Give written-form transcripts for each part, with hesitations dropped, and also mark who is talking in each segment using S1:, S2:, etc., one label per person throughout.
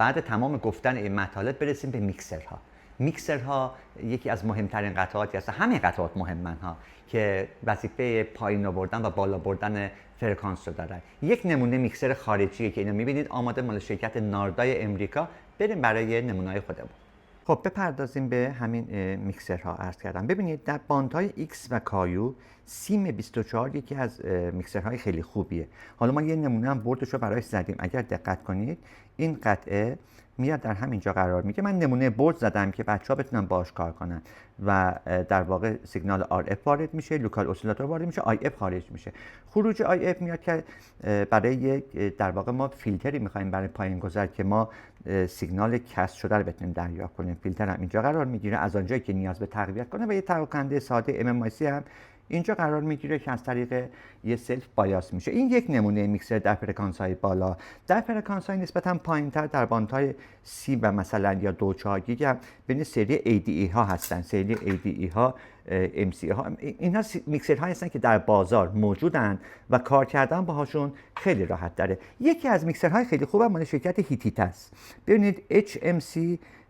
S1: بعد تمام گفتن این مطالب برسیم به میکسرها. میکسرها یکی از مهمترین قطعاتی هستن، همه قطعات مهمن ها، که وظیفه پایین آوردن و بالا بردن فرکانس رو دارن. یک نمونه میکسر خارجیه که اینو میبینید آماده، مال شرکت ناردای امریکا. بریم برای نمونه‌های خودمون. خب بپردازیم به همین میکسرها. عرض کردم ببینید در باندهای X و کایو سیم 24 یکی از میکسرهای خیلی خوبیه. حالا ما یه نمونه هم بردش رو برایش زدیم. اگر دقت کنید این قطعه میاد در همینجا قرار میگه. من نمونه برد زدم که بچه‌ها بتونن باهاش کار کنن و در واقع سیگنال RF وارد میشه، لوکال اسیلاتور وارد میشه، IF خارج میشه. خروج IF میاد که برای یک در واقع ما فیلتری میخوایم برای پایین گذر که ما سیگنال کست شده رو بتونیم دریافت کنیم. فیلتر هم اینجا قرار میگیره از آنجایی که نیاز به تقویت کنه و یه تراکننده ساده MMIC هم اینجا قرار میگیره که از طریق یه سلف بایاس میشه. این یک نمونه میکسر در فرکانس های بالا. در فرکانس های نسبتا پایینتر در باندهای سی و مثلا یا 2.4 گیگا بین سری ADE ها هستن. سری ADE ها MC ها اینها میکسرهایی هستن که در بازار موجودن و کار کردن باهاشون خیلی راحت داره. یکی از میکسرهای خیلی خوبه مال شرکت هیتیت است. ببینید HMC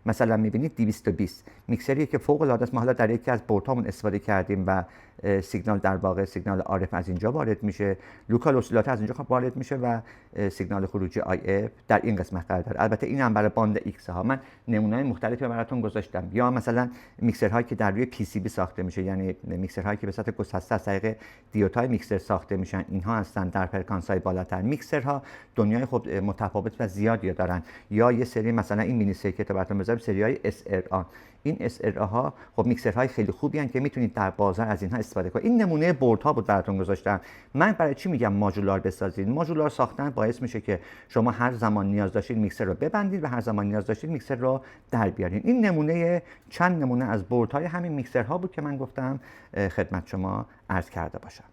S1: مثلا میبینید 220 میکسریه که فوق العاده است. ما حالا در یکی از بردهامون استفاده کردیم و سیگنال در واقع سیگنال RF از اینجا وارد میشه، لوکال اسیلاتور از اینجا وارد میشه و سیگنال خروجی IF در این قسمت قرار داره. البته این هم برای باند X ها. من نمونه‌های مختلفی براتون گذاشتم. یا مثلا میکسرهایی که در روی PCB ساخته میشه، یعنی میکسرهایی که به صورت گسسته از طریق دیودهای میکسر ساخته میشن، اینها هستن در فرکانس‌های بالاتر. میکسرها دنیای خب متفاوت و زیادی دارن. یا یه سری مثلا این مینی سرکیت رو براتون بذارم، سری‌های SRA. این SRA ها خب میکسرهای خیلی خوبی هستن که میتونید در بازار از اینها استفاده کنید. این نمونه بردها بود براتون گذاشتم. من برای چی میگم ماژولار بسازید؟ ماژولار ساختن باعث میشه که شما هر زمان نیاز داشتید میکسر رو ببندید و هر زمان نیاز داشتید میکسر رو در بیارین. این نمونه چند نمونه از بردهای همین میکسرها بود که من گفتم خدمت شما عرض کرده باشم.